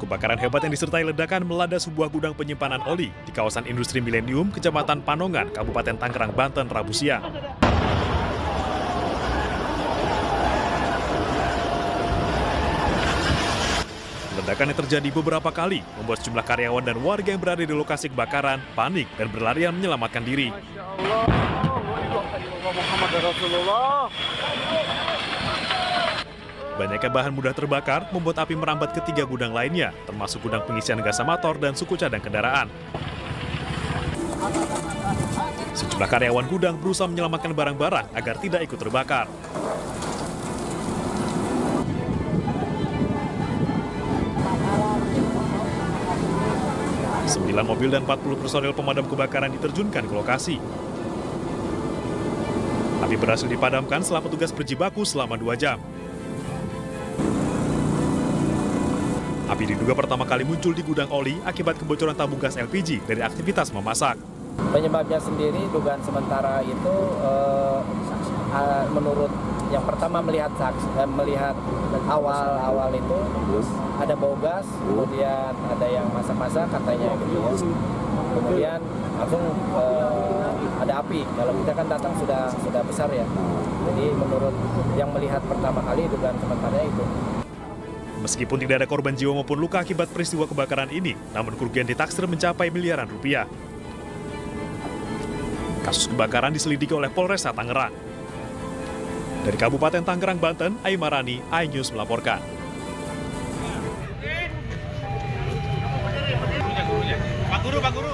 Kebakaran hebat yang disertai ledakan melanda sebuah gudang penyimpanan oli di kawasan industri Milenium, Kecamatan Panongan, Kabupaten Tangerang, Banten, Rabu siang. Ledakan yang terjadi beberapa kali membuat sejumlah karyawan dan warga yang berada di lokasi kebakaran panik dan berlarian menyelamatkan diri. Banyaknya bahan mudah terbakar membuat api merambat ke 3 gudang lainnya, termasuk gudang pengisian gas motor dan suku cadang kendaraan. Sejumlah karyawan gudang berusaha menyelamatkan barang-barang agar tidak ikut terbakar. Sembilan mobil dan 40 personel pemadam kebakaran diterjunkan ke lokasi. Api berhasil dipadamkan setelah petugas berjibaku selama 2 jam. Api diduga pertama kali muncul di gudang oli akibat kebocoran tabung gas LPG dari aktivitas memasak. Penyebabnya sendiri dugaan sementara itu menurut yang pertama melihat awal itu ada bau gas, kemudian ada yang masak-masak katanya gitu ya. Kemudian langsung ada api. Kalau kita kan datang sudah besar ya. Jadi menurut yang melihat pertama kali dugaan sementara itu. Meskipun tidak ada korban jiwa maupun luka akibat peristiwa kebakaran ini, namun kerugian ditaksir mencapai miliaran rupiah. Kasus kebakaran diselidiki oleh Polresta Tangerang. Dari Kabupaten Tangerang, Banten, Aimarani, iNews melaporkan.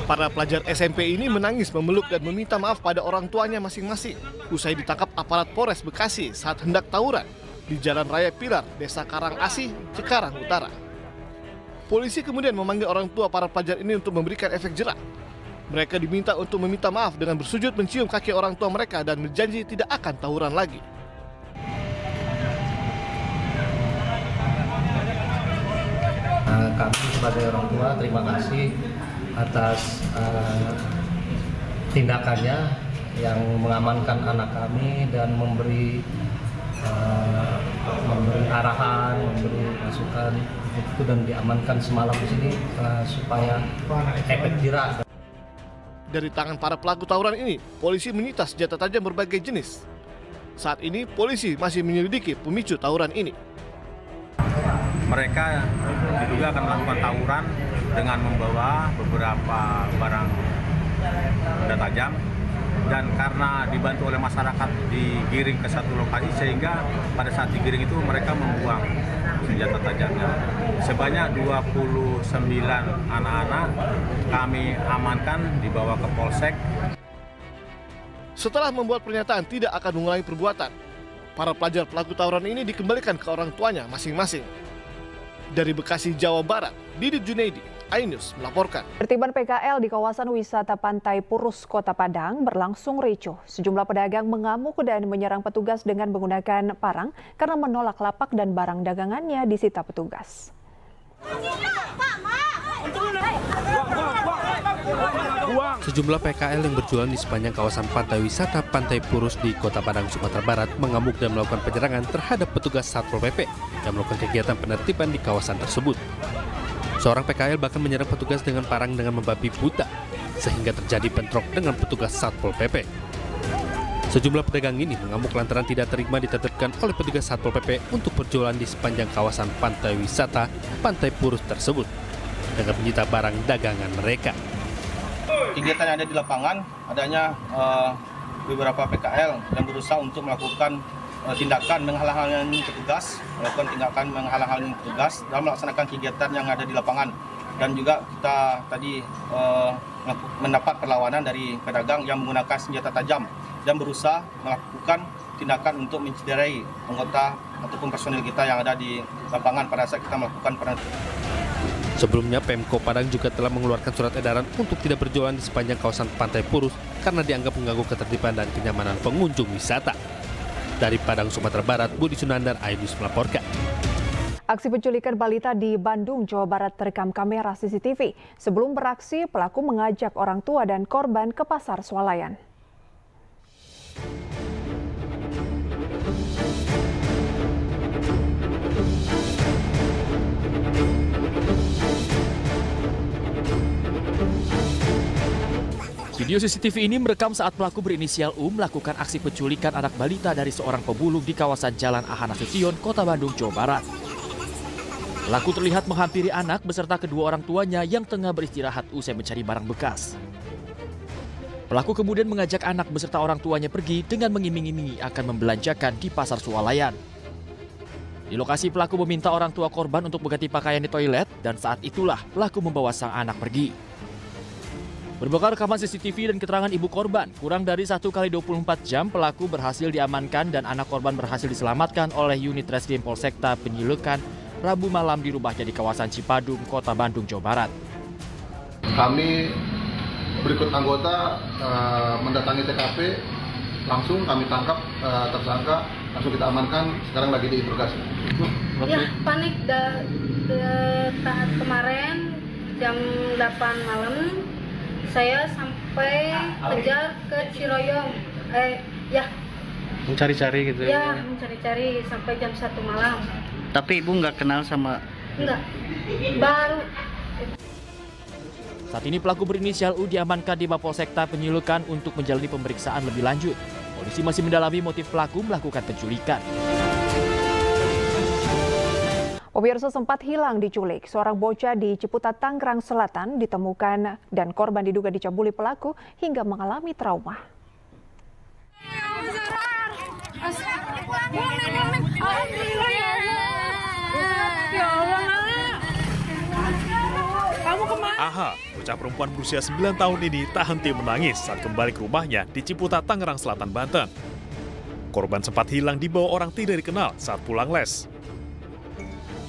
Para pelajar SMP ini menangis, memeluk dan meminta maaf pada orang tuanya masing-masing usai ditangkap aparat Polres Bekasi saat hendak tawuran di Jalan Raya Pilar, Desa Karangasih, Cikarang Utara. Polisi kemudian memanggil orang tua para pelajar ini untuk memberikan efek jerak. Mereka diminta untuk meminta maaf dengan bersujud mencium kaki orang tua mereka dan berjanji tidak akan tawuran lagi. Kami sebagai orang tua terima kasih atas tindakannya yang mengamankan anak kami dan memberi arahan, memberi masukan itu dan diamankan semalam di sini supaya efek jerak. Dari tangan para pelaku tawuran ini, polisi menyita senjata tajam berbagai jenis. Saat ini polisi masih menyelidiki pemicu tawuran ini. Mereka diduga akan melakukan tawuran dengan membawa beberapa barang benda tajam. Dan karena dibantu oleh masyarakat digiring ke satu lokasi sehingga pada saat digiring itu mereka membuang senjata tajamnya. Sebanyak 29 anak-anak kami amankan dibawa ke Polsek. Setelah membuat pernyataan tidak akan mengulangi perbuatan, para pelajar pelaku tawuran ini dikembalikan ke orang tuanya masing-masing. Dari Bekasi, Jawa Barat, Didit Junaidi, iNews melaporkan. Tertiban PKL di kawasan wisata Pantai Purus, Kota Padang berlangsung ricuh. Sejumlah pedagang mengamuk dan menyerang petugas dengan menggunakan parang karena menolak lapak dan barang dagangannya disita petugas. Sejumlah PKL yang berjualan di sepanjang kawasan pantai wisata Pantai Purus di Kota Padang, Sumatera Barat mengamuk dan melakukan penyerangan terhadap petugas Satpol PP yang melakukan kegiatan penertiban di kawasan tersebut. Seorang PKL bahkan menyerang petugas dengan parang dengan membabi buta, sehingga terjadi bentrok dengan petugas Satpol PP. Sejumlah pedagang ini mengamuk lantaran tidak terima ditertibkan oleh petugas Satpol PP untuk berjualan di sepanjang kawasan pantai wisata Pantai Purus tersebut, dengan menyita barang dagangan mereka. Kegiatan yang ada di lapangan, adanya beberapa PKL yang berusaha untuk melakukan tindakan menghalang-halangi petugas, dalam melaksanakan kegiatan yang ada di lapangan. Dan juga kita tadi mendapat perlawanan dari pedagang yang menggunakan senjata tajam dan berusaha melakukan tindakan untuk mencederai anggota ataupun personil kita yang ada di lapangan pada saat kita melakukan penertiban. Sebelumnya, Pemko Padang juga telah mengeluarkan surat edaran untuk tidak berjualan di sepanjang kawasan Pantai Purus karena dianggap mengganggu ketertiban dan kenyamanan pengunjung wisata. Dari Padang, Sumatera Barat, Budi Sunandar, iNews melaporkan. Aksi penculikan balita di Bandung, Jawa Barat terekam kamera CCTV. Sebelum beraksi, pelaku mengajak orang tua dan korban ke pasar swalayan. Video CCTV ini merekam saat pelaku berinisial U melakukan aksi penculikan anak balita dari seorang pemulung di kawasan Jalan Aha Nasution, Kota Bandung, Jawa Barat. Pelaku terlihat menghampiri anak beserta kedua orang tuanya yang tengah beristirahat usai mencari barang bekas. Pelaku kemudian mengajak anak beserta orang tuanya pergi dengan mengiming-imingi akan membelanjakan di pasar swalayan. Di lokasi pelaku meminta orang tua korban untuk mengganti pakaian di toilet dan saat itulah pelaku membawa sang anak pergi. Berbekal rekaman CCTV dan keterangan ibu korban, kurang dari 1 kali 24 jam pelaku berhasil diamankan dan anak korban berhasil diselamatkan oleh unit Reskrim Polsekta Penyilukan Rabu malam di rumahnya di kawasan Cipadung, Kota Bandung, Jawa Barat. Kami berikut anggota mendatangi TKP, langsung kami tangkap tersangka, langsung kita amankan, sekarang lagi diinterogasi. Ya, panik tahap kemarin jam 8 malam. Saya sampai kejar ke Ciroyom, mencari-cari gitu ya? Mencari-cari sampai jam 1 malam. Tapi ibu nggak kenal sama? Enggak, baru. Saat ini pelaku berinisial U diamankan di Mapolsekta Penyilukan untuk menjalani pemeriksaan lebih lanjut. Polisi masih mendalami motif pelaku melakukan penculikan. Pemirsa, sempat hilang diculik. Seorang bocah di Ciputat, Tangerang Selatan ditemukan dan korban diduga dicabuli pelaku hingga mengalami trauma. Aha, bocah perempuan berusia 9 tahun ini tak henti menangis saat kembali ke rumahnya di Ciputat, Tangerang Selatan, Banten. Korban sempat hilang dibawa orang tidak dikenal saat pulang les.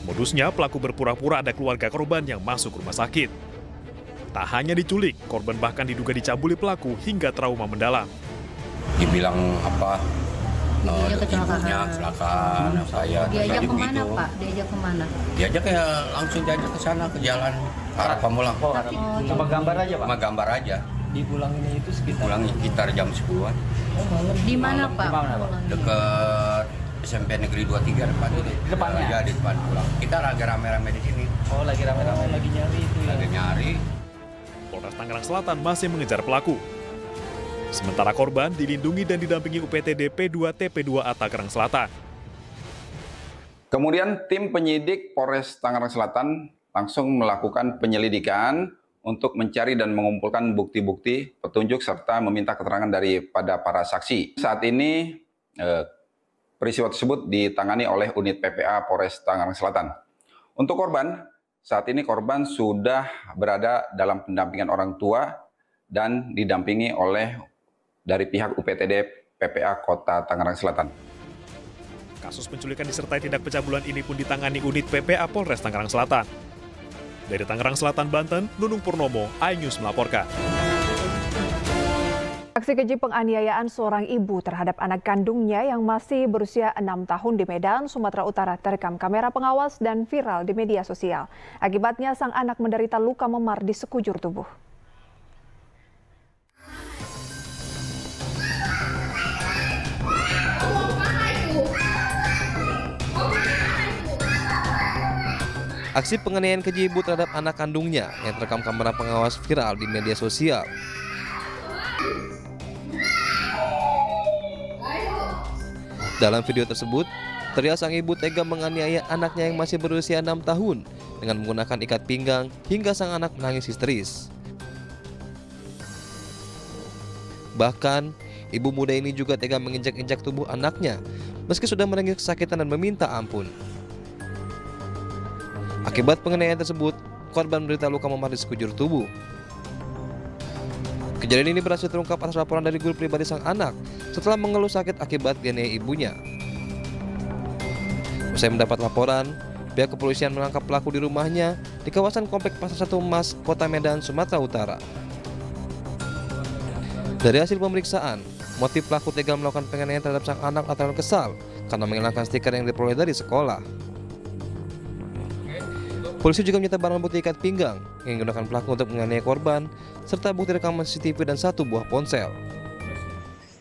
Modusnya, pelaku berpura-pura ada keluarga korban yang masuk rumah sakit. Tak hanya diculik, korban bahkan diduga dicabuli pelaku hingga trauma mendalam. Dibilang apa? Ibunya kecelakaan, saya diajak kemana gitu. Pak? Diajak kemana? Diajak ya langsung diajak ke sana, ke jalan arah Pamulang. Cuma gambar aja Pak? Cuma gambar aja. Dipulanginnya itu sekitar jam 10-an. Di mana Pak? Dekat SMP Negeri 23 depan itu. Di depannya? Ya, di depan pulang. Kita lagi rame-rame di sini. Oh, lagi rame-rame, lagi nyari itu ya? Lagi nyari. Polres Tangerang Selatan masih mengejar pelaku. Sementara korban dilindungi dan didampingi UPTD P2 TP2A Tangerang Selatan. Kemudian tim penyidik Polres Tangerang Selatan langsung melakukan penyelidikan untuk mencari dan mengumpulkan bukti-bukti, petunjuk, serta meminta keterangan daripada para saksi. Saat ini peristiwa tersebut ditangani oleh unit PPA Polres Tangerang Selatan. Untuk korban, saat ini korban sudah berada dalam pendampingan orang tua dan didampingi oleh dari pihak UPTD PPA Kota Tangerang Selatan. Kasus penculikan disertai tindak pencabulan ini pun ditangani unit PPA Polres Tangerang Selatan. Dari Tangerang Selatan, Banten, Nunung Purnomo, iNews melaporkan. Aksi keji penganiayaan seorang ibu terhadap anak kandungnya yang masih berusia 6 tahun di Medan, Sumatera Utara terekam kamera pengawas dan viral di media sosial. Akibatnya sang anak menderita luka memar di sekujur tubuh. Aksi penganiayaan keji ibu terhadap anak kandungnya yang terekam kamera pengawas viral di media sosial. Dalam video tersebut, terlihat sang ibu tega menganiaya anaknya yang masih berusia 6 tahun dengan menggunakan ikat pinggang hingga sang anak menangis histeris. Bahkan, ibu muda ini juga tega menginjak-injak tubuh anaknya meski sudah menangis kesakitan dan meminta ampun. Akibat penganiayaan tersebut, korban menderita luka memar di sekujur tubuh. Kejadian ini berhasil terungkap atas laporan dari guru pribadi sang anak setelah mengeluh sakit akibat dianiaya ibunya. Usai mendapat laporan, pihak kepolisian menangkap pelaku di rumahnya di kawasan Komplek Pasar 1 Mas, Kota Medan, Sumatera Utara. Dari hasil pemeriksaan, motif pelaku tega melakukan penganiayaan terhadap sang anak lantaran kesal karena menghilangkan stiker yang diperoleh dari sekolah. Polisi juga menyita barang bukti ikat pinggang yang digunakan pelaku untuk menganiaya korban, serta bukti rekaman CCTV dan 1 buah ponsel.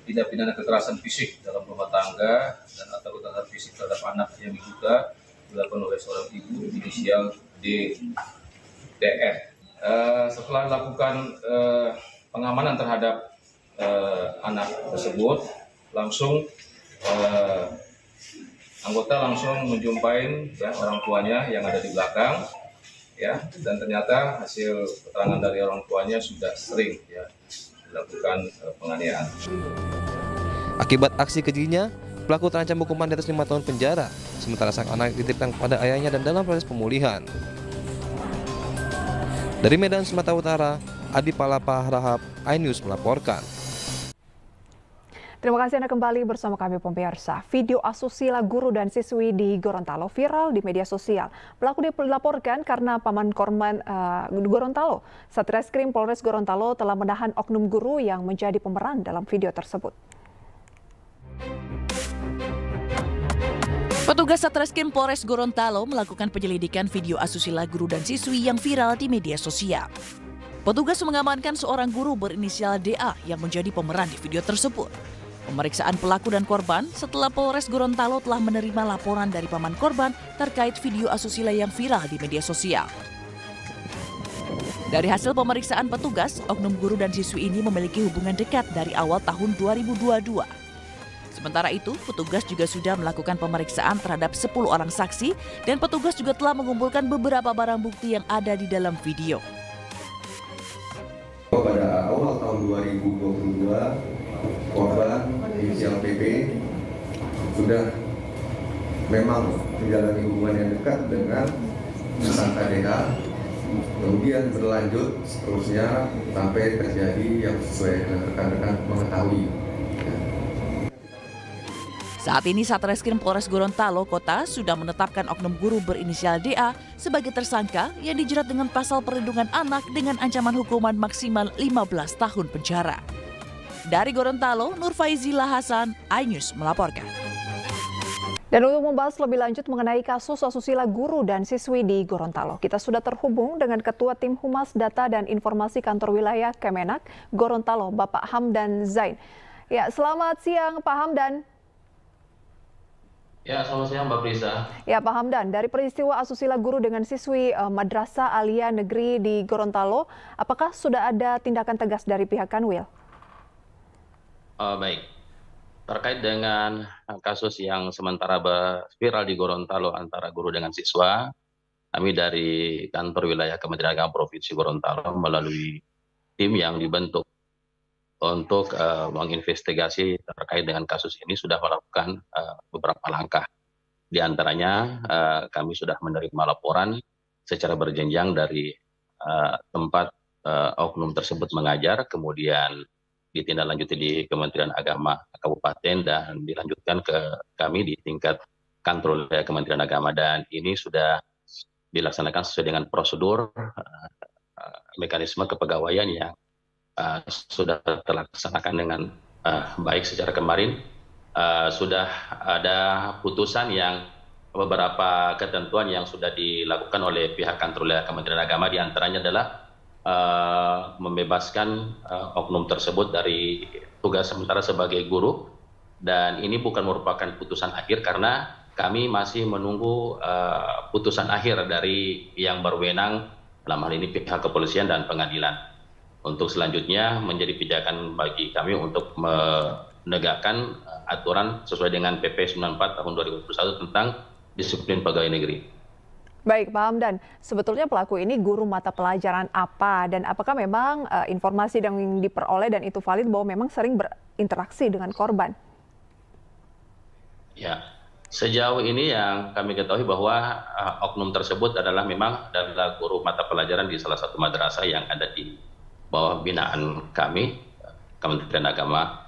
Tindak pidana kekerasan fisik dalam rumah tangga dan atau kekerasan fisik terhadap anak yang diduga dilakukan oleh seorang ibu inisial DR. Setelah dilakukan pengamanan terhadap anak tersebut, langsung anggota langsung menjumpai ya orang tuanya yang ada di belakang, ya, dan ternyata hasil keterangan dari orang tuanya sudah sering ya dilakukan penganiayaan. Akibat aksi kejinya, pelaku terancam hukuman di atas 5 tahun penjara, sementara sang anak dititipkan kepada ayahnya dan dalam proses pemulihan. Dari Medan, Sumatera Utara, Adi Palapa Harahap, iNews melaporkan. Terima kasih Anda kembali bersama kami pemirsa. Video asusila guru dan siswi di Gorontalo viral di media sosial. Pelaku dilaporkan karena paman korban Gorontalo. Satreskrim Polres Gorontalo telah menahan oknum guru yang menjadi pemeran dalam video tersebut. Petugas Satreskrim Polres Gorontalo melakukan penyelidikan video asusila guru dan siswi yang viral di media sosial. Petugas mengamankan seorang guru berinisial DA yang menjadi pemeran di video tersebut. Pemeriksaan pelaku dan korban setelah Polres Gorontalo telah menerima laporan dari paman korban terkait video asusila yang viral di media sosial. Dari hasil pemeriksaan petugas, oknum guru dan siswi ini memiliki hubungan dekat dari awal tahun 2022. Sementara itu, petugas juga sudah melakukan pemeriksaan terhadap 10 orang saksi dan petugas juga telah mengumpulkan beberapa barang bukti yang ada di dalam video. Pada awal tahun 2022, korban inisial PP sudah memang menjalani hubungan yang dekat dengan tersangka DH, kemudian berlanjut seterusnya sampai terjadi yang sesuai dengan rekan-rekan mengetahui. Saat ini Satreskrim Polres Gorontalo Kota sudah menetapkan oknum guru berinisial DA sebagai tersangka yang dijerat dengan pasal perlindungan anak dengan ancaman hukuman maksimal 15 tahun penjara. Dari Gorontalo, Nur Faizila Hasan, iNews melaporkan. Dan untuk membahas lebih lanjut mengenai kasus asusila guru dan siswi di Gorontalo, kita sudah terhubung dengan Ketua Tim Humas Data dan Informasi Kantor Wilayah Kemenak Gorontalo, Bapak Hamdan Zain. Ya, selamat siang Pak Hamdan. Ya, selamat siang Mbak Prisa. Ya Pak Hamdan, dari peristiwa asusila guru dengan siswi Madrasah Alia Negeri di Gorontalo, apakah sudah ada tindakan tegas dari pihak Kanwil? Baik, terkait dengan kasus yang sementara viral di Gorontalo antara guru dengan siswa, kami dari Kantor Wilayah Kementerian Agama Provinsi Gorontalo melalui tim yang dibentuk untuk menginvestigasi terkait dengan kasus ini sudah melakukan beberapa langkah. Di antaranya kami sudah menerima laporan secara berjenjang dari tempat oknum tersebut mengajar, kemudian ditindaklanjuti di Kementerian Agama Kabupaten dan dilanjutkan ke kami di tingkat Kantor Wilayah Kementerian Agama, dan ini sudah dilaksanakan sesuai dengan prosedur mekanisme kepegawaian yang sudah terlaksanakan dengan baik. Secara kemarin sudah ada putusan yang beberapa ketentuan yang sudah dilakukan oleh pihak Kantor Wilayah Kementerian Agama, diantaranya adalah membebaskan oknum tersebut dari tugas sementara sebagai guru, dan ini bukan merupakan putusan akhir karena kami masih menunggu putusan akhir dari yang berwenang, dalam hal ini pihak kepolisian dan pengadilan. Untuk selanjutnya menjadi pijakan bagi kami untuk menegakkan aturan sesuai dengan PP 94 tahun 2021 tentang disiplin pegawai negeri. Baik Pak Hamdan, sebetulnya pelaku ini guru mata pelajaran apa dan apakah memang informasi yang diperoleh dan itu valid bahwa memang sering berinteraksi dengan korban? Ya, sejauh ini yang kami ketahui bahwa oknum tersebut memang adalah guru mata pelajaran di salah satu madrasah yang ada di bawah binaan kami, Kementerian Agama,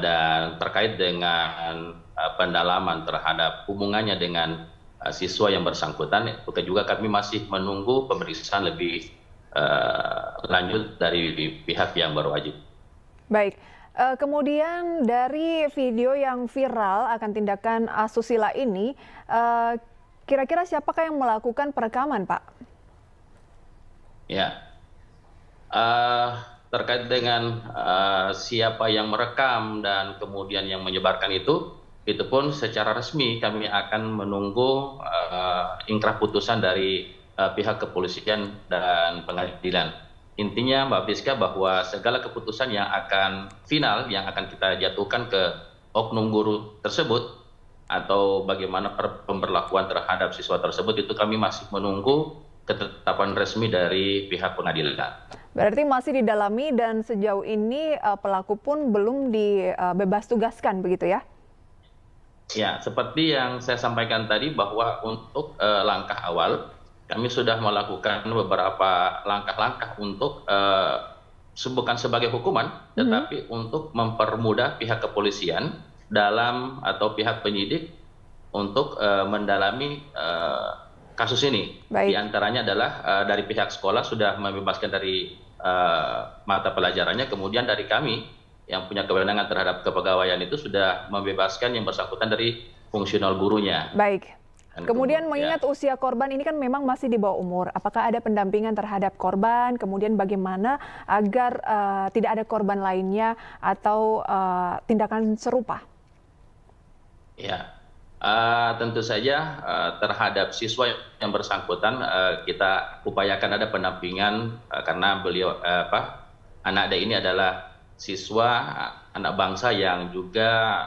dan terkait dengan pendalaman terhadap hubungannya dengan siswa yang bersangkutan, juga kami masih menunggu pemeriksaan lebih lanjut dari pihak yang berwajib. Baik, kemudian dari video yang viral akan tindakan asusila ini, kira-kira siapakah yang melakukan perekaman, Pak? Ya. Terkait dengan siapa yang merekam dan kemudian yang menyebarkan itu pun secara resmi kami akan menunggu ingkrah putusan dari pihak kepolisian dan pengadilan. intinya Mbak Priska bahwa segala keputusan yang akan final, yang akan kita jatuhkan ke oknum guru tersebut, atau bagaimana pemberlakuan terhadap siswa tersebut, itu kami masih menunggu ketetapan resmi dari pihak pengadilan. Berarti masih didalami dan sejauh ini pelaku pun belum dibebas tugaskan, begitu ya? Ya, seperti yang saya sampaikan tadi bahwa untuk langkah awal, kami sudah melakukan beberapa langkah-langkah untuk bukan sebagai hukuman, tetapi untuk mempermudah pihak kepolisian dalam atau pihak penyidik untuk mendalami kasus ini. Di antaranya adalah dari pihak sekolah sudah membebaskan dari mata pelajarannya, kemudian dari kami yang punya kewenangan terhadap kepegawaian itu sudah membebaskan yang bersangkutan dari fungsional gurunya. Baik. Kemudian mengingat usia korban ini kan memang masih di bawah umur, apakah ada pendampingan terhadap korban, kemudian bagaimana agar tidak ada korban lainnya atau tindakan serupa? Ya, tentu saja terhadap siswa yang bersangkutan kita upayakan ada pendampingan karena beliau anak ade ini adalah siswa anak bangsa yang juga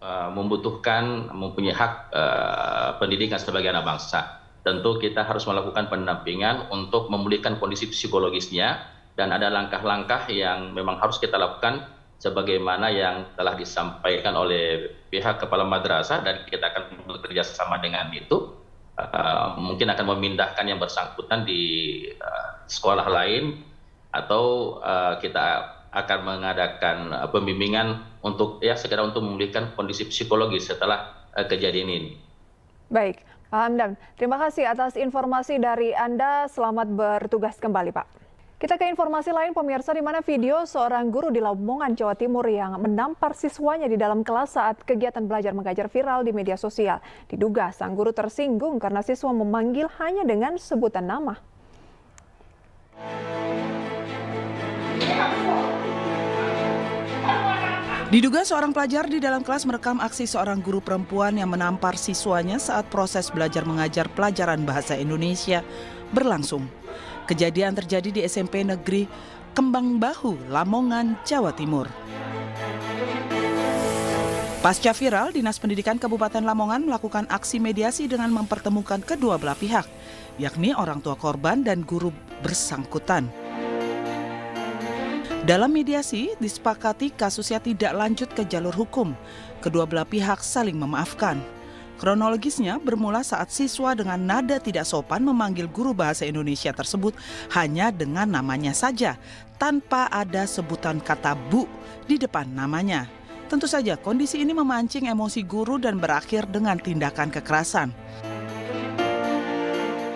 mempunyai hak pendidikan sebagai anak bangsa. Tentu kita harus melakukan pendampingan untuk memulihkan kondisi psikologisnya, dan ada langkah-langkah yang memang harus kita lakukan sebagaimana yang telah disampaikan oleh pihak kepala madrasah, dan kita akan bekerja sama dengan itu. Mungkin akan memindahkan yang bersangkutan di sekolah lain, atau kita akan mengadakan pembimbingan untuk sekedar untuk memulihkan kondisi psikologis setelah kejadian ini. Baik, Pak Hamdan, terima kasih atas informasi dari Anda. Selamat bertugas kembali, Pak. Kita ke informasi lain, pemirsa, di mana video seorang guru di Lamongan, Jawa Timur yang menampar siswanya di dalam kelas saat kegiatan belajar mengajar viral di media sosial. Diduga sang guru tersinggung karena siswa memanggil hanya dengan sebutan nama. Diduga seorang pelajar di dalam kelas merekam aksi seorang guru perempuan yang menampar siswanya saat proses belajar mengajar pelajaran bahasa Indonesia berlangsung. Kejadian terjadi di SMP Negeri Kembang Bahu, Lamongan, Jawa Timur. Pasca viral, Dinas Pendidikan Kabupaten Lamongan melakukan aksi mediasi dengan mempertemukan kedua belah pihak, yakni orang tua korban dan guru bersangkutan. Dalam mediasi, disepakati kasusnya tidak lanjut ke jalur hukum. Kedua belah pihak saling memaafkan. Kronologisnya bermula saat siswa dengan nada tidak sopan memanggil guru bahasa Indonesia tersebut hanya dengan namanya saja, tanpa ada sebutan kata Bu di depan namanya. Tentu saja kondisi ini memancing emosi guru dan berakhir dengan tindakan kekerasan.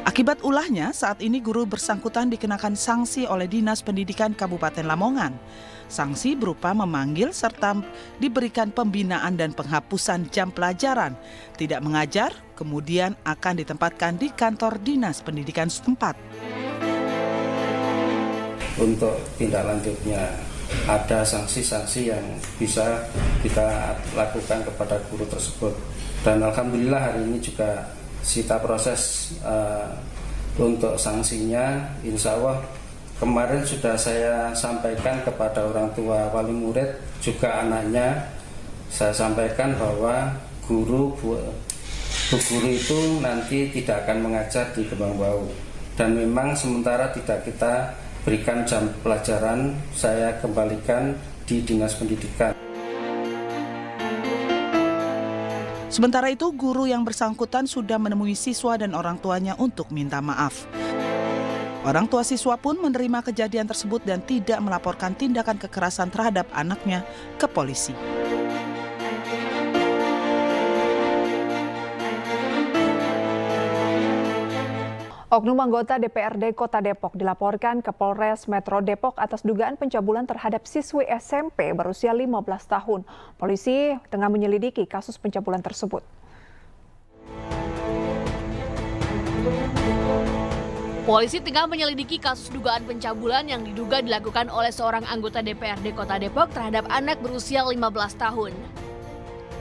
Akibat ulahnya, saat ini guru bersangkutan dikenakan sanksi oleh Dinas Pendidikan Kabupaten Lamongan. Sanksi berupa memanggil serta diberikan pembinaan dan penghapusan jam pelajaran. Tidak mengajar, kemudian akan ditempatkan di kantor Dinas Pendidikan setempat. Untuk tindak lanjutnya, ada sanksi-sanksi yang bisa kita lakukan kepada guru tersebut. Dan alhamdulillah hari ini juga kita proses untuk sanksinya. Insya Allah kemarin sudah saya sampaikan kepada orang tua wali murid, juga anaknya. Saya sampaikan bahwa bu guru itu nanti tidak akan mengajar di Kembang Bahu. Dan memang sementara tidak kita berikan jam pelajaran, saya kembalikan di Dinas Pendidikan. Sementara itu, guru yang bersangkutan sudah menemui siswa dan orang tuanya untuk minta maaf. Orang tua siswa pun menerima kejadian tersebut dan tidak melaporkan tindakan kekerasan terhadap anaknya ke polisi. Oknum anggota DPRD Kota Depok dilaporkan ke Polres Metro Depok atas dugaan pencabulan terhadap siswi SMP berusia 15 tahun. Polisi tengah menyelidiki kasus pencabulan tersebut. Polisi tengah menyelidiki kasus dugaan pencabulan yang diduga dilakukan oleh seorang anggota DPRD Kota Depok terhadap anak berusia 15 tahun.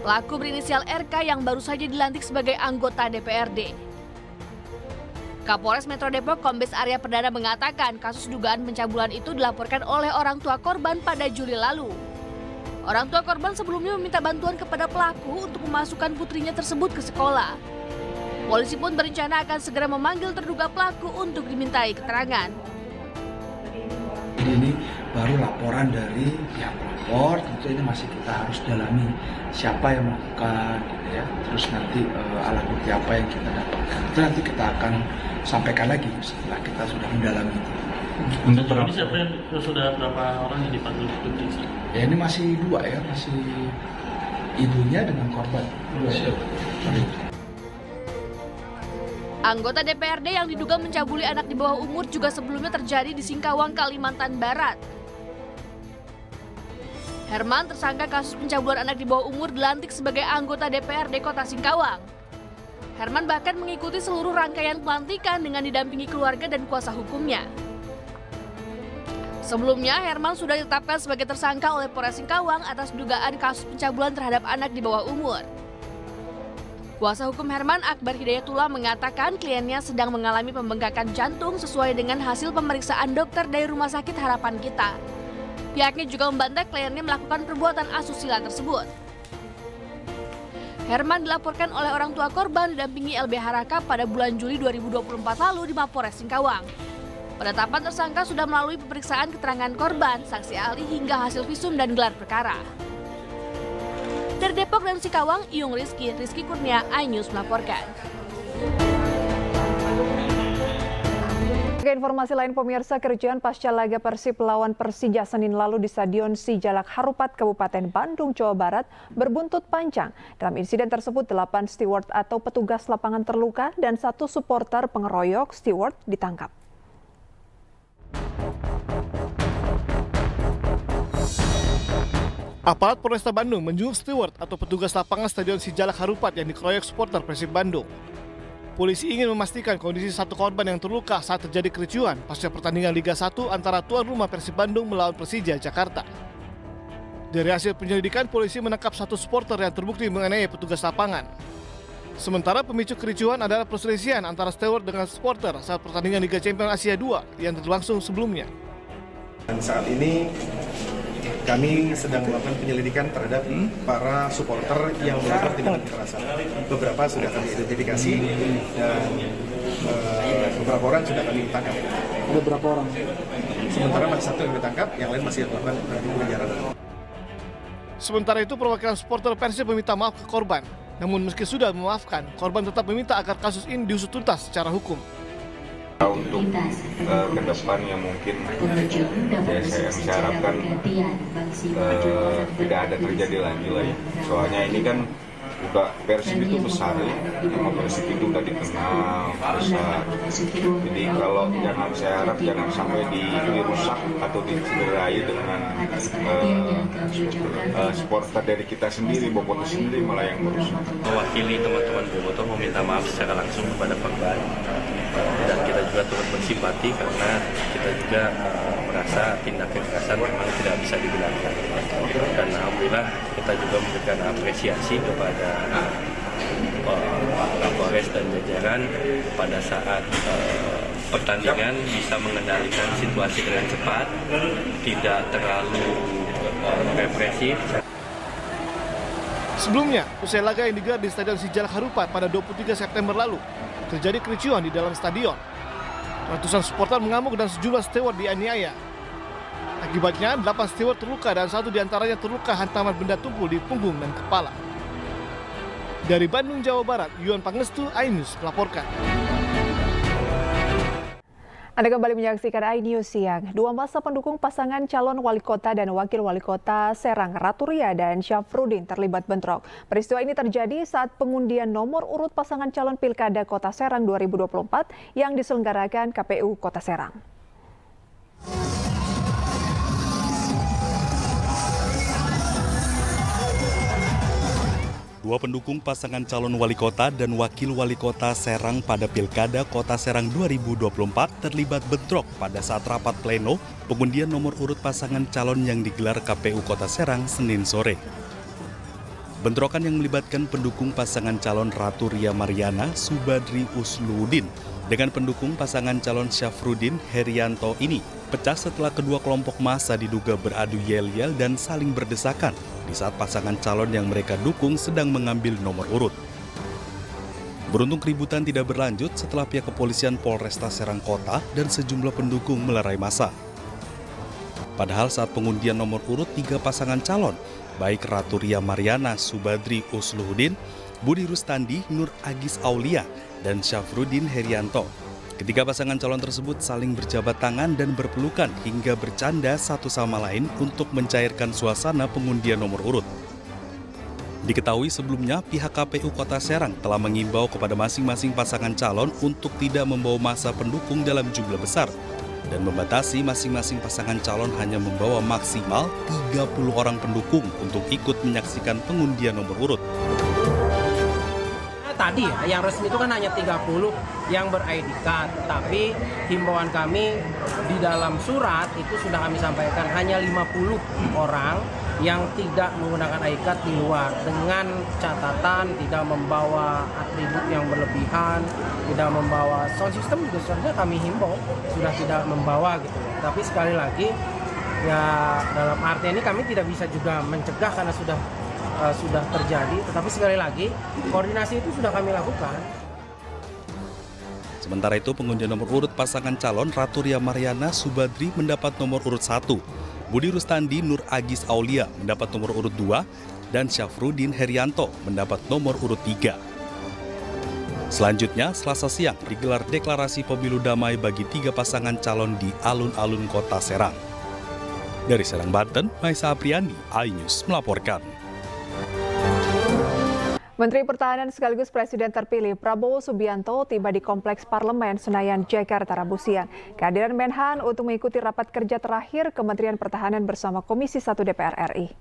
Pelaku berinisial RK yang baru saja dilantik sebagai anggota DPRD. Kapolres Metro Depok Kombes Arya Perdana mengatakan kasus dugaan pencabulan itu dilaporkan oleh orang tua korban pada Juli lalu. Orang tua korban sebelumnya meminta bantuan kepada pelaku untuk memasukkan putrinya tersebut ke sekolah. Polisi pun berencana akan segera memanggil terduga pelaku untuk dimintai keterangan. Ini baru laporan dari pihak pelapor, tentu ini masih kita harus dalami siapa yang melakukan, gitu ya. Terus nanti alat bukti apa yang kita dapatkan, itu nanti kita akan sampaikan lagi setelah kita sudah mendalami itu. Untuk berapa siapa yang sudah berapa orang yang dipanggil diperiksa? Ya ini masih 2 ya, masih ibunya dengan korban. 2 ya. Anggota DPRD yang diduga mencabuli anak di bawah umur juga sebelumnya terjadi di Singkawang, Kalimantan Barat. Herman, tersangka kasus pencabulan anak di bawah umur, dilantik sebagai anggota DPRD Kota Singkawang. Herman bahkan mengikuti seluruh rangkaian pelantikan dengan didampingi keluarga dan kuasa hukumnya. Sebelumnya, Herman sudah ditetapkan sebagai tersangka oleh Polres Singkawang atas dugaan kasus pencabulan terhadap anak di bawah umur. Kuasa hukum Herman, Akbar Hidayatullah, mengatakan kliennya sedang mengalami pembengkakan jantung sesuai dengan hasil pemeriksaan dokter dari Rumah Sakit Harapan Kita. Pihaknya juga membantah kliennya melakukan perbuatan asusila tersebut. Herman dilaporkan oleh orang tua korban didampingi LBH Raka pada bulan Juli 2024 lalu di Mapores Singkawang. Penetapan tersangka sudah melalui pemeriksaan keterangan korban, saksi ahli hingga hasil visum dan gelar perkara. Dari Depok dan Singkawang, Iyung Rizky Kurnia, iNews melaporkan. Informasi lain pemirsa, kericuhan pasca laga Persib lawan Persija Senin lalu di Stadion Sijalak Harupat, Kabupaten Bandung, Jawa Barat berbuntut panjang. Dalam insiden tersebut 8 steward atau petugas lapangan terluka dan 1 supporter pengeroyok steward ditangkap. Aparat Polresta Bandung menjenguk steward atau petugas lapangan Stadion Sijalak Harupat yang dikeroyok supporter Persib Bandung. Polisi ingin memastikan kondisi 1 korban yang terluka saat terjadi kericuhan pasca pertandingan Liga 1 antara tuan rumah Persib Bandung melawan Persija Jakarta. Dari hasil penyelidikan, polisi menangkap 1 supporter yang terbukti menganiaya petugas lapangan. Sementara pemicu kericuhan adalah perselisihan antara steward dengan supporter saat pertandingan Liga Champions Asia 2 yang berlangsung sebelumnya. Dan saat ini kami sedang melakukan penyelidikan terhadap para supporter yang melakukan tindakan kekerasan. Beberapa sudah kami identifikasi dan beberapa orang sudah kami tangkap. Ada berapa orang? Sementara masih 1 yang ditangkap, yang lain masih melakukan pengejaran. Sementara itu, perwakilan supporter Persib meminta maaf ke korban. Namun meski sudah memaafkan, korban tetap meminta agar kasus ini diusut tuntas secara hukum. Untuk ke depan yang mungkin saya harapkan tidak ada terjadi lagi lah ya. Soalnya ini kan juga Persib itu besar ya, nama Persib itu udah dikenal besar. Jadi kalau saya harap jangan sampai dirusak atau dicederai dengan supporter dari kita sendiri, Bobotoh sendiri malah yang merusak. Mewakili teman-teman Bobotoh meminta maaf secara langsung kepada korban. Dan kita juga turut bersimpati karena kita juga merasa tindak kekerasan memang tidak bisa dibenarkan. Dan alhamdulillah kita juga memberikan apresiasi kepada Kapolres dan jajaran pada saat pertandingan bisa mengendalikan situasi dengan cepat, tidak terlalu represif. Sebelumnya, usai laga yang digelar di Stadion Sijalak Harupat pada 23 September lalu, terjadi kericuhan di dalam stadion. Ratusan supporter mengamuk dan sejumlah steward dianiaya. Akibatnya, 8 steward terluka dan 1 diantaranya terluka hantaman benda tumpul di punggung dan kepala. Dari Bandung, Jawa Barat, Yuan Pangestu, iNews melaporkan. Anda kembali menyaksikan iNews Siang. 2 masa pendukung pasangan calon wali kota dan wakil wali kota Serang, Ratu Ria dan Syafruddin terlibat bentrok. Peristiwa ini terjadi saat pengundian nomor urut pasangan calon Pilkada Kota Serang 2024 yang diselenggarakan KPU Kota Serang. Dua pendukung pasangan calon wali kota dan wakil wali kota Serang pada Pilkada Kota Serang 2024 terlibat bentrok pada saat rapat pleno pengundian nomor urut pasangan calon yang digelar KPU Kota Serang Senin sore. Bentrokan yang melibatkan pendukung pasangan calon Ratu Ria Mariana Subadri Usluddin dengan pendukung pasangan calon Syafruddin Herianto ini pecah setelah kedua kelompok massa diduga beradu yel-yel dan saling berdesakan di saat pasangan calon yang mereka dukung sedang mengambil nomor urut. Beruntung keributan tidak berlanjut setelah pihak kepolisian Polresta Serang Kota dan sejumlah pendukung melerai massa. Padahal saat pengundian nomor urut 3 pasangan calon, baik Ratu Ria Mariana Subadri Usluhuddin, Budi Rustandi Nur Agis Aulia, dan Syafruddin Herianto. Ketiga pasangan calon tersebut saling berjabat tangan dan berpelukan hingga bercanda satu sama lain untuk mencairkan suasana pengundian nomor urut. Diketahui sebelumnya pihak KPU Kota Serang telah mengimbau kepada masing-masing pasangan calon untuk tidak membawa massa pendukung dalam jumlah besar dan membatasi masing-masing pasangan calon hanya membawa maksimal 30 orang pendukung untuk ikut menyaksikan pengundian nomor urut. Tadi ya, yang resmi itu kan hanya 30 yang ber-ID card, tapi himbauan kami di dalam surat itu sudah kami sampaikan hanya 50 orang yang tidak menggunakan ID card di luar, dengan catatan tidak membawa atribut yang berlebihan, tidak membawa sound system juga sebenarnya kami himbau sudah tidak membawa gitu. Tapi sekali lagi ya dalam arti ini kami tidak bisa juga mencegah karena sudah terjadi, tetapi sekali lagi koordinasi itu sudah kami lakukan. Sementara itu pengundian nomor urut pasangan calon Ratu Ria Mariana Subadri mendapat nomor urut 1, Budi Rustandi Nur Agis Aulia mendapat nomor urut 2, dan Syafruddin Herianto mendapat nomor urut 3. Selanjutnya, Selasa siang digelar deklarasi pemilu damai bagi 3 pasangan calon di alun-alun Kota Serang. Dari Serang, Banten, Maisa Apriandi, iNews melaporkan. Menteri Pertahanan sekaligus Presiden terpilih Prabowo Subianto tiba di Kompleks Parlemen Senayan, Jakarta Rabu siang. Kehadiran Menhan untuk mengikuti rapat kerja terakhir Kementerian Pertahanan bersama Komisi 1 DPR RI.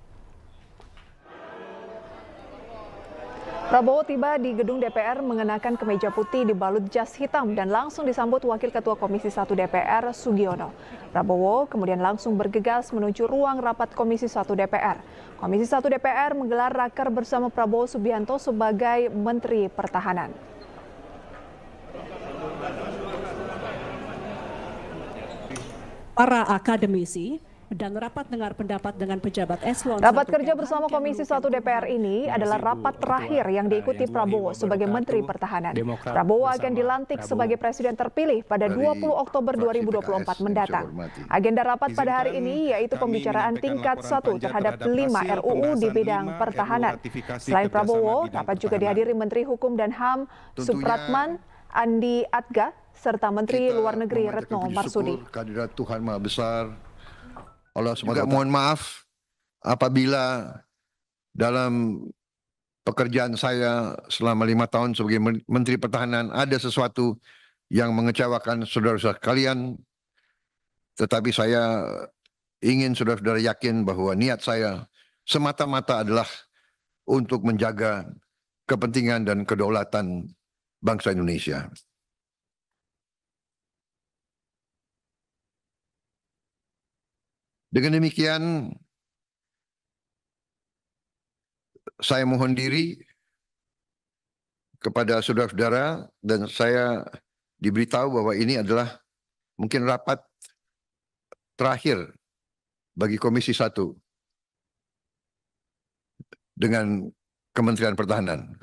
Prabowo tiba di gedung DPR mengenakan kemeja putih dibalut jas hitam dan langsung disambut Wakil Ketua Komisi 1 DPR Sugiono. Prabowo kemudian langsung bergegas menuju ruang rapat Komisi 1 DPR. Komisi 1 DPR menggelar raker bersama Prabowo Subianto sebagai Menteri Pertahanan. Para akademisi dan rapat dengar pendapat dengan pejabat eselon. Rapat kerja bersama Komisi 1 DPR ini adalah rapat terakhir yang diikuti Prabowo sebagai Menteri Pertahanan. Prabowo akan dilantik sebagai Presiden terpilih pada 20 Oktober 2024 mendatang. Agenda rapat pada hari ini yaitu pembicaraan tingkat 1 terhadap 5 RUU di bidang pertahanan. Selain Prabowo, rapat juga dihadiri Menteri Hukum dan HAM Supratman Andi Atga serta Menteri Luar Negeri Retno Marsudi. Kehadirat Tuhan Maha Besar, Allah juga mohon maaf apabila dalam pekerjaan saya selama 5 tahun sebagai Menteri Pertahanan ada sesuatu yang mengecewakan saudara-saudara kalian. Tetapi saya ingin saudara-saudara yakin bahwa niat saya semata-mata adalah untuk menjaga kepentingan dan kedaulatan bangsa Indonesia. Dengan demikian, saya mohon diri kepada saudara-saudara dan saya diberitahu bahwa ini adalah mungkin rapat terakhir bagi Komisi 1 dengan Kementerian Pertahanan.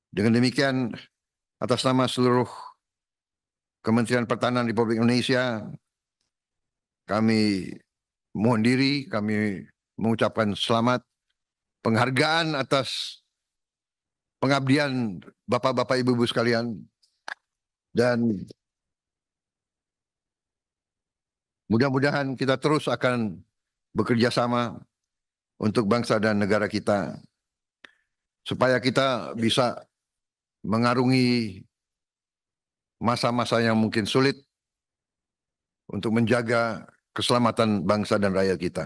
Dengan demikian, atas nama seluruh Kementerian Pertahanan Republik Indonesia, kami mohon diri, kami mengucapkan selamat, penghargaan atas pengabdian Bapak-Bapak, Ibu-Ibu sekalian, dan mudah-mudahan kita terus akan bekerja sama untuk bangsa dan negara kita, supaya kita bisa mengarungi masa-masa yang mungkin sulit untuk menjaga keselamatan bangsa dan rakyat kita.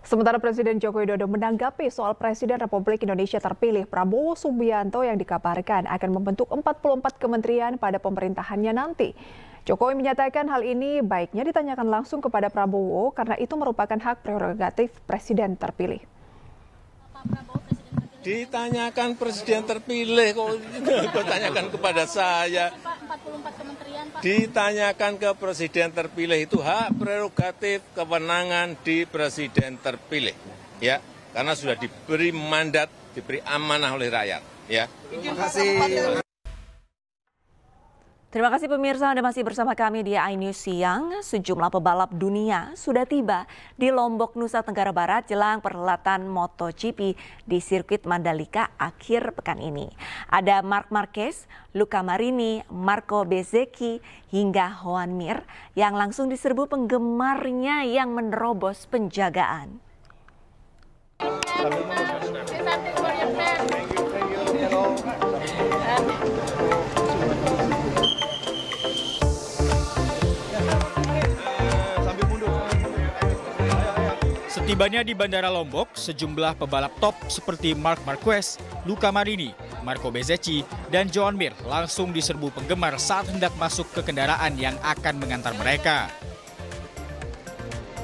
Sementara Presiden Joko Widodo menanggapi soal Presiden Republik Indonesia terpilih Prabowo Subianto yang dikabarkan akan membentuk 44 kementerian pada pemerintahannya nanti. Jokowi menyatakan hal ini baiknya ditanyakan langsung kepada Prabowo karena itu merupakan hak prerogatif Presiden terpilih. Ditanyakan presiden terpilih kok tanyakan kepada saya. 44 kementerian, Pak. Ditanyakan ke presiden terpilih, itu hak prerogatif kewenangan di presiden terpilih. Ya, karena sudah diberi mandat, diberi amanah oleh rakyat, ya. Terima kasih. Terima kasih pemirsa, Anda masih bersama kami di iNews Siang. Sejumlah pebalap dunia sudah tiba di Lombok, Nusa Tenggara Barat jelang perhelatan MotoGP di sirkuit Mandalika akhir pekan ini. Ada Marc Marquez, Luca Marini, Marco Bezzecchi, hingga Joan Mir yang langsung diserbu penggemarnya yang menerobos penjagaan. Setibanya di Bandara Lombok, sejumlah pebalap top seperti Marc Marquez, Luca Marini, Marco Bezzecchi, dan Joan Mir langsung diserbu penggemar saat hendak masuk ke kendaraan yang akan mengantar mereka.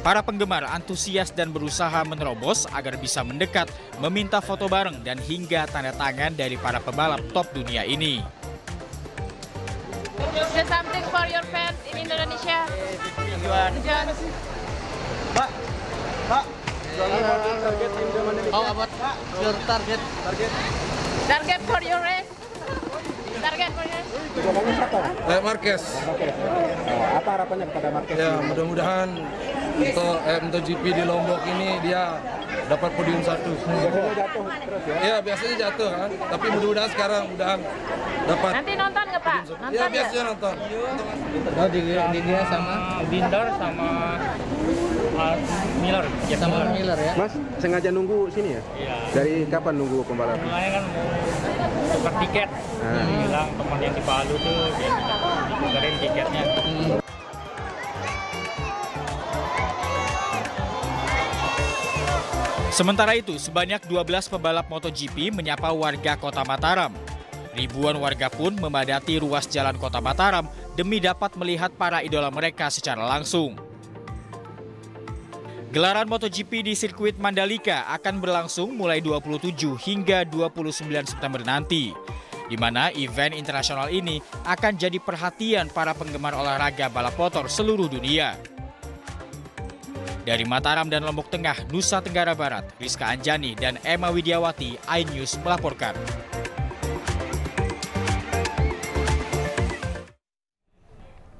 Para penggemar antusias dan berusaha menerobos agar bisa mendekat, meminta foto bareng dan hingga tanda tangan dari para pebalap top dunia ini. Say something for your fans in Indonesia. Pak, How about your target? Target for your race. Target for your race. Marquez. Apa harapannya kepada Marquez? Ya, mudah-mudahan untuk MotoGP di Lombok ini dia dapat podium 1. Biasanya jatuh terus ya? Iya, biasanya jatuh kan. Tapi mudah-mudahan sekarang dapat. Nanti nonton nggak Pak? Iya, biasanya nonton. Di dia sama Binder sama Miller. Ya sama Miller ya. Mas sengaja nunggu sini ya? Iya. Dari kapan nunggu pembalap? Mulanya kan mau tukar tiket. Bilang teman yang di Palu tuh dia tukerin tiketnya. Sementara itu, sebanyak 12 pebalap MotoGP menyapa warga Kota Mataram. Ribuan warga pun memadati ruas jalan Kota Mataram demi dapat melihat para idola mereka secara langsung. Gelaran MotoGP di sirkuit Mandalika akan berlangsung mulai 27 hingga 29 September nanti, di mana event internasional ini akan jadi perhatian para penggemar olahraga balap motor seluruh dunia. Dari Mataram dan Lombok Tengah, Nusa Tenggara Barat, Rizka Anjani dan Emma Widiawati, iNews melaporkan.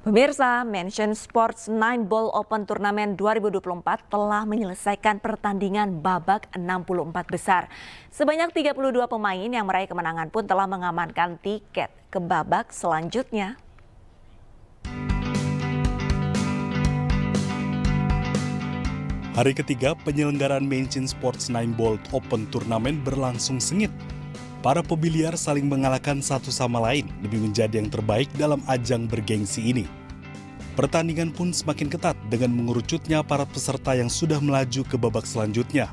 Pemirsa, Mansion Sports 9 Ball Open Turnamen 2024 telah menyelesaikan pertandingan babak 64 besar. Sebanyak 32 pemain yang meraih kemenangan pun telah mengamankan tiket ke babak selanjutnya. Hari ketiga penyelenggaraan Mansion Sports 9 Ball Open Turnamen berlangsung sengit. Para pebiliar saling mengalahkan satu sama lain demi menjadi yang terbaik dalam ajang bergengsi ini. Pertandingan pun semakin ketat dengan mengerucutnya para peserta yang sudah melaju ke babak selanjutnya.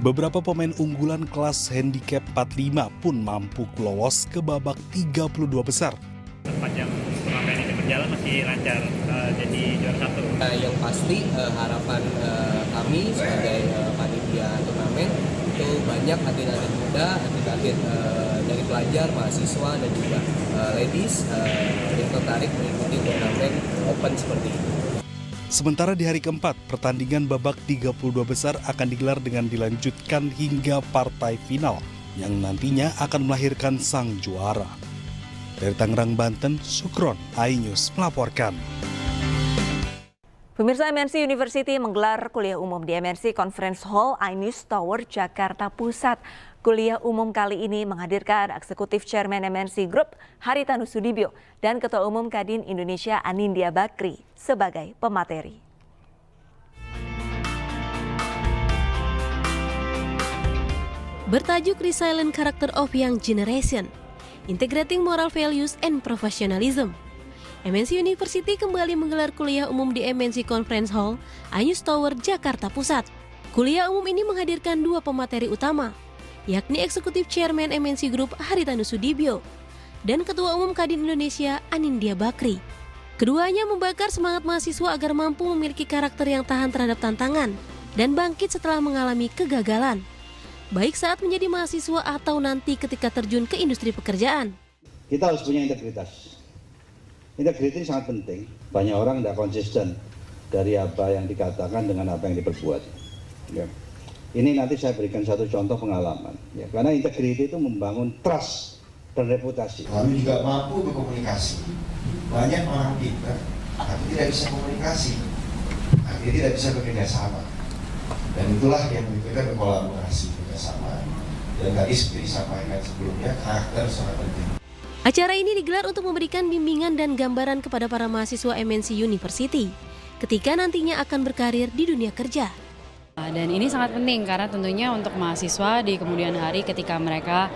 Beberapa pemain unggulan kelas handicap 45 pun mampu lolos ke babak 32 besar. Sepanjang turnamen ini berjalan masih lancar jadi juara satu. Yang pasti harapan kami sebagai panitia turnamen itu banyak atlet-atlet muda, atlet-atlet dari pelajar, mahasiswa dan juga ladies yang tertarik mengikuti turnamen open seperti ini. Sementara di hari keempat, pertandingan babak 32 besar akan digelar dengan dilanjutkan hingga partai final yang nantinya akan melahirkan sang juara. Dari Tangerang, Banten, Sukron, iNews melaporkan. Pemirsa, MNC University menggelar kuliah umum di MNC Conference Hall iNews Tower, Jakarta Pusat. Kuliah umum kali ini menghadirkan Eksekutif Chairman MNC Group Haritanu Sudibyo dan Ketua Umum Kadin Indonesia Anindya Bakri sebagai pemateri. Bertajuk Resilient Character of Young Generation, Integrating Moral Values and Professionalism, MNC University kembali menggelar kuliah umum di MNC Conference Hall, iNews Tower, Jakarta Pusat. Kuliah umum ini menghadirkan dua pemateri utama, yakni Eksekutif Chairman MNC Group Haritanu Sudibyo dan Ketua Umum Kadin Indonesia Anindya Bakri. Keduanya membakar semangat mahasiswa agar mampu memiliki karakter yang tahan terhadap tantangan dan bangkit setelah mengalami kegagalan. baik saat menjadi mahasiswa atau nanti ketika terjun ke industri pekerjaan. Kita harus punya integritas. Integritas sangat penting. Banyak orang tidak konsisten dari apa yang dikatakan dengan apa yang diperbuat. Ya. Ini nanti saya berikan satu contoh pengalaman. Ya, karena integritas itu membangun trust dan reputasi. Kami juga mampu berkomunikasi. Banyak orang pintar, tapi tidak bisa komunikasi. Akhirnya tidak bisa bekerja sama. Dan itulah yang membutuhkan kolaborasi bersama. Dan tadi seperti disampaikan sebelumnya, karakter sangat penting. Acara ini digelar untuk memberikan bimbingan dan gambaran kepada para mahasiswa MNC University ketika nantinya akan berkarir di dunia kerja. Dan ini sangat penting karena tentunya untuk mahasiswa di kemudian hari ketika mereka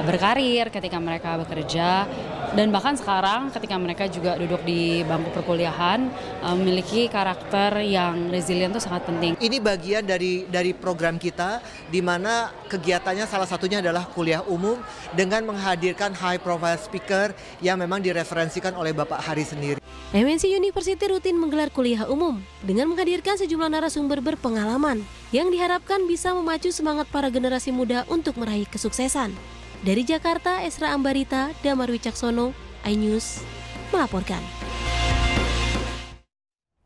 berkarir, ketika mereka bekerja, dan bahkan sekarang ketika mereka juga duduk di bangku perkuliahan memiliki karakter yang resilient itu sangat penting. Ini bagian dari program kita di mana kegiatannya salah satunya adalah kuliah umum dengan menghadirkan high profile speaker yang memang direferensikan oleh Bapak Hari sendiri. MNC University rutin menggelar kuliah umum dengan menghadirkan sejumlah narasumber berpengalaman yang diharapkan bisa memacu semangat para generasi muda untuk meraih kesuksesan. Dari Jakarta, Esra Ambarita, Damar Wicaksono, iNews melaporkan.